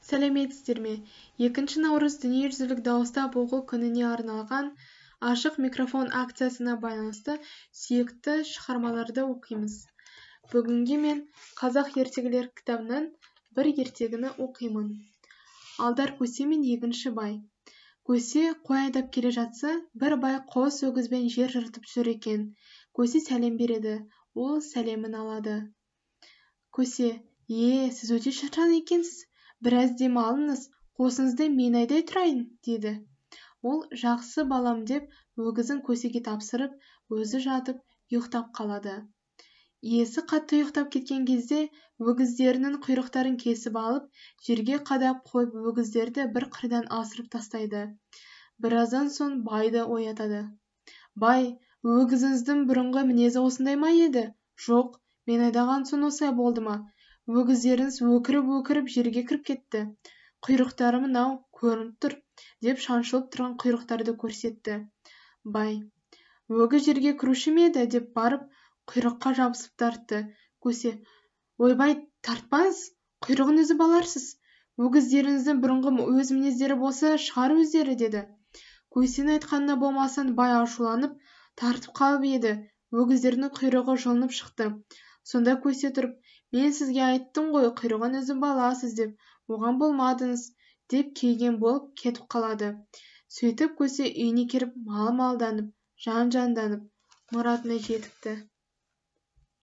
Сәлеметсіздер ме? 2 наурыз дүниежүзілік дауыстап оқу күніне арналған ашық микрофон акциясына байланысты сүйікті шығармаларды оқимыз. Бүгінге мен қазақ ертегілер кітабынан бір ертегіні оқимын. Алдар көсе мен егінші бай. Көсе қой айдап келе жатса, бір бай қос өгізбен жер жыртып жүр екен. Көсе сәлем береді, ол сәлемін алады. Көсе: сіз өте шаршаған екенсіз. Біраз дем алыңыз, қосыңызды мен айдай тұрайын, деді. Ол жақсы балам деп өгізін көсеге тапсырып, өзі жатып ұйықтап қалады. Иесі қатты ұйықтап кеткен кезде өгіздерінің құйрықтарын кесіп алып, жерге қадап қойып өгіздерді бір қырдан асырып тастайды. Біраздан соң байды оятады. Бай, өгізіңіздің бұрынғы мінезі осындай ма еді? Жоқ, мен айдаған соң осылай болды ма? Өгіздеріңіз өкіріп жерге кіріп кетті. Құйрықтары мынау, көрініп тұр, деп шаншылып тұрған құйрықтарды көрсетті. Бай: өгіз жерге кіруші ме еді, деп барып, құйрыққа жабысып тартты. Көсе: ойбай, тартпаңыз, құйрығын үзіп аларсыз. Өгіздеріңіздің бұрынғы өз мінездері болса шығар өздері, деді. Көсенің айтқанына болмастан бай ашуланып, тартып қалып еді. Өгіздердің құйрығы жұлынып шықты. Сонда көсе тұрып: мен сізге айттым ғой, құйрығын үзіп аласыз деп, оған болмадыңыз, деп кейген болып кетіп қалады. Сөйтіп көсе үйіне келіп мал-малданып, жан-жанданып, мұратына жетіпті.